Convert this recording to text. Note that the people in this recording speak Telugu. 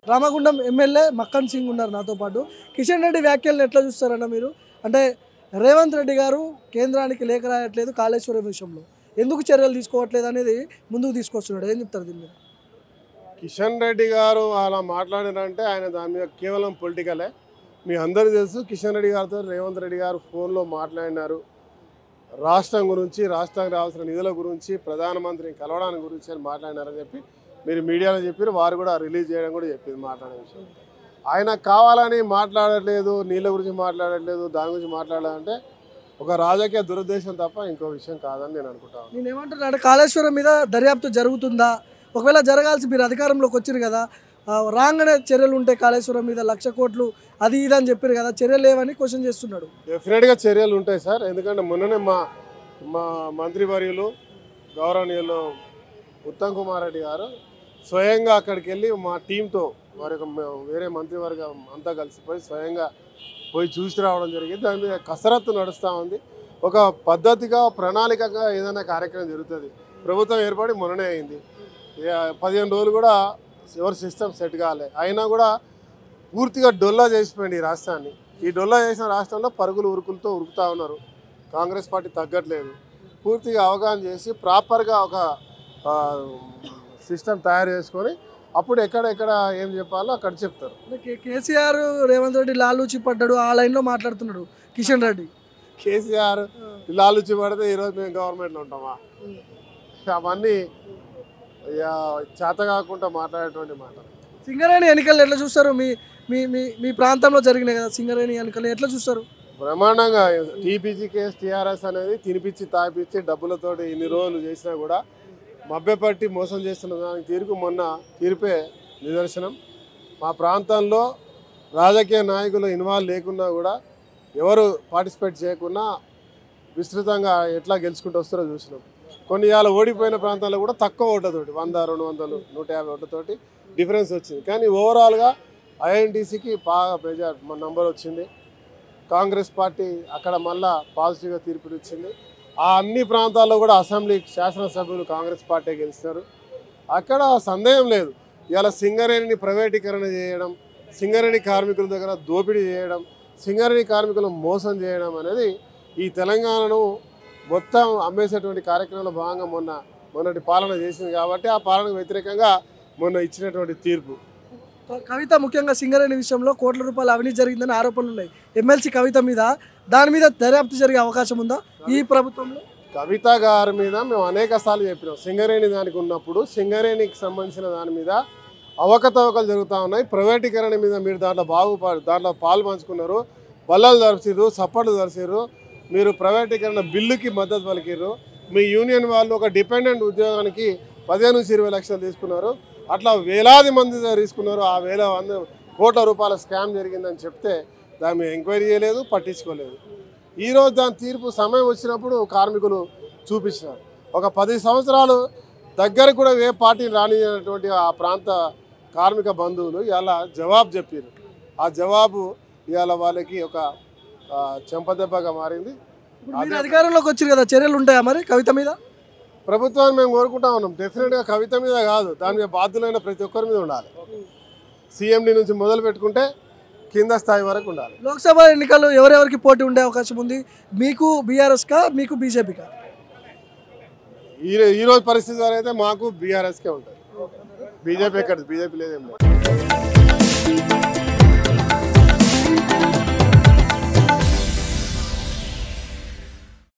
రామగుండం ఎమ్మెల్యే మక్కన్ సింగ్ ఉన్నారు నాతో పాటు. కిషన్ రెడ్డి వ్యాఖ్యలను ఎట్లా చూస్తారన్న మీరు? అంటే రేవంత్ రెడ్డి గారు కేంద్రానికి లేఖ రాయట్లేదు కాళేశ్వరం విషయంలో, ఎందుకు చర్యలు తీసుకోవట్లేదు అనేది ముందుకు తీసుకొస్తున్నాడు. ఏం చెప్తారు దీని మీద? కిషన్ రెడ్డి గారు అలా మాట్లాడారంటే ఆయన దాని మీద కేవలం పొలిటికలే. మీ అందరూ తెలుసు, కిషన్ రెడ్డి గారితో రేవంత్ రెడ్డి గారు ఫోన్లో మాట్లాడినారు. రాష్ట్రం గురించి, రాష్ట్రానికి రావాల్సిన నిధుల గురించి, ప్రధానమంత్రిని కలవడానికి గురించి అని మాట్లాడినారని చెప్పి మీరు మీడియాలో చెప్పారు. వారు కూడా రిలీజ్ చేయడం కూడా చెప్పింది మాట్లాడే విషయం. ఆయన కావాలని మాట్లాడట్లేదు, నీళ్ళ గురించి మాట్లాడట్లేదు, దాని గురించి మాట్లాడాలంటే ఒక రాజకీయ దురుద్దేశం తప్ప ఇంకో విషయం కాదని నేను అనుకుంటాను. నేను ఏమంటున్నా అంటే కాళేశ్వరం మీద దర్యాప్తు జరుగుతుందా? ఒకవేళ జరగాల్సి, మీరు అధికారంలోకి వచ్చారు కదా, రాగానే చర్యలు ఉంటాయి కాళేశ్వరం మీద, 1,00,000 కోట్లు అది ఇది అని చెప్పారు కదా, చర్యలు లేవని క్వశ్చన్ చేస్తున్నాడు. డెఫినెట్గా చర్యలు ఉంటాయి సార్. ఎందుకంటే మొన్ననే మా మంత్రివర్యులు గౌరవనీయులు ఉత్తమ్ కుమార్ రెడ్డి గారు స్వయంగా అక్కడికి వెళ్ళి మా టీంతో వారి వేరే మంత్రివర్గం అంతా కలిసిపోయి స్వయంగా పోయి చూసి రావడం జరిగింది. దాని మీద కసరత్తు నడుస్తూ ఉంది. ఒక పద్ధతిగా, ప్రణాళికగా ఏదైనా కార్యక్రమం జరుగుతుంది. ప్రభుత్వం ఏర్పడి మొన్ననే అయింది, 15 రోజులు కూడా ఎవరి సిస్టమ్ సెట్ కాలే. అయినా కూడా పూర్తిగా డొల్లా చేసిపోయింది ఈ రాష్ట్రాన్ని. ఈ డొల్లా చేసిన రాష్ట్రంలో పరుగులు ఉరుకులతో ఉరుకుతూ ఉన్నారు. కాంగ్రెస్ పార్టీ తగ్గట్లేదు. పూర్తిగా అవగాహన చేసి ప్రాపర్గా ఒక సిస్టమ్ తయారు చేసుకొని అప్పుడు ఎక్కడెక్కడ ఏం చెప్పాలో అక్కడ చెప్తారు. కేసీఆర్ రేవంత్ రెడ్డి లాలూచి పడ్డాడు, ఆ లైన్లో మాట్లాడుతున్నాడు కిషన్ రెడ్డి. కేసీఆర్ లాలూచి పడితే ఈరోజు మేము గవర్నమెంట్లో ఉంటామా? అవన్నీ చేత కాకుండా మాట్లాడేటువంటి మాటలు. సింగరేణి ఎన్నికలు ఎట్లా చూస్తారు? మీ మీ మీ మీ ప్రాంతంలో జరిగినాయి కదా సింగరేణి ఎన్నికలు, ఎట్లా చూస్తారు? బ్రహ్మాండంగా. టీపీసీ కేసు, టీఆర్ఎస్ అనేది తినిపించి తాపిచ్చి డబ్బులతోటి ఇన్ని రోజులు చేసినా కూడా మభ్యపట్టి మోసం చేస్తున్న దానికి మొన్న తీర్పే నిదర్శనం. మా ప్రాంతంలో రాజకీయ నాయకులు ఇన్వాల్వ్ లేకున్నా కూడా, ఎవరు పార్టిసిపేట్ చేయకున్నా విస్తృతంగా ఎట్లా గెలుచుకుంటూ వస్తారో చూసినాం. కొన్ని ఇవాళ ఓడిపోయిన ప్రాంతాల్లో కూడా తక్కువ ఓట్లతోటి 100, 200, 150 ఓట్లతోటి డిఫరెన్స్ వచ్చింది. కానీ ఓవరాల్గా ఐఎన్టీసీకి బాగా నంబర్ వచ్చింది. కాంగ్రెస్ పార్టీ అక్కడ మళ్ళా పాజిటివ్గా తీర్పులు ఇచ్చింది. ఆ అన్ని ప్రాంతాల్లో కూడా అసెంబ్లీ శాసనసభ్యులు కాంగ్రెస్ పార్టీ గెలిచినారు. అక్కడ సందేహం లేదు. ఇవాళ సింగరేణిని ప్రైవేటీకరణ చేయడం, సింగరేణి కార్మికుల దగ్గర దోపిడీ చేయడం, సింగరేణి కార్మికులను మోసం చేయడం అనేది ఈ తెలంగాణను మొత్తం అమ్మేసేటువంటి కార్యక్రమంలో భాగంగా మొన్నటి పాలన చేసింది. కాబట్టి ఆ పాలనకు వ్యతిరేకంగా మొన్న ఇచ్చినటువంటి తీర్పు. కవిత ముఖ్యంగా సింగరేణి విషయంలో కోట్ల రూపాయల అవినీతి జరిగిందని ఆరోపణలు ఉన్నాయి ఎమ్మెల్సీ కవిత మీద. దాని మీద దర్యాప్తు జరిగే అవకాశం ఉందా ఈ ప్రభుత్వంలో? కవిత గారి మీద మేము అనేక సార్లు చెప్పినాం. సింగరేణి దానికి ఉన్నప్పుడు సింగరేణికి సంబంధించిన దాని మీద అవకతవకలు జరుగుతూ ఉన్నాయి. ప్రైవేటీకరణ మీద మీరు దాంట్లో పాలు పంచుకున్నారు, బల్లలు దర్శిర్రు, సప్పట్లు దర్శిర్రు, మీరు ప్రైవేటీకరణ బిల్లుకి మద్దతు పలికిర్రు. మీ యూనియన్ వాళ్ళు ఒక డిపెండెంట్ ఉద్యోగానికి 15 నుంచి 20 లక్షలు తీసుకున్నారు. అట్లా వేలాది మంది తీసుకున్నారు. ఆ 1,000 కోట్ల రూపాయల స్కామ్ జరిగిందని చెప్తే దాన్ని ఎంక్వైరీ చేయలేదు, పట్టించుకోలేదు. ఈరోజు దాని తీర్పు సమయం వచ్చినప్పుడు కార్మికులు చూపించినారు. ఒక 10 సంవత్సరాలు దగ్గర కూడా ఏ పార్టీని రానిటువంటి ఆ ప్రాంత కార్మిక బంధువులు ఇలా జవాబు చెప్పారు. ఆ జవాబు ఇవాళ వాళ్ళకి ఒక చెంపదెబ్బగా మారింది. అధికారంలోకి వచ్చారు కదా, చర్యలు ఉంటాయా మరి కవిత మీద? ప్రభుత్వాన్ని మేము కోరుకుంటా ఉన్నాం. డెఫినెట్గా కవిత మీద కాదు, దాని మీద బాధ్యులైన ప్రతి ఒక్కరి మీద ఉండాలి. సీఎండీ నుంచి మొదలు పెట్టుకుంటే కింద స్థాయి వరకు ఉండాలి. లోక్సభ ఎన్నికలు ఎవరెవరికి పోటీ ఉండే అవకాశం ఉంది? మీకు బీఆర్ఎస్కా, మీకు బీజేపీకా? ఈరోజు పరిస్థితి అయితే మాకు బీఆర్ఎస్కే ఉంటుంది. బీజేపీ ఎక్కడ? బీజేపీ లేదేం లేదు.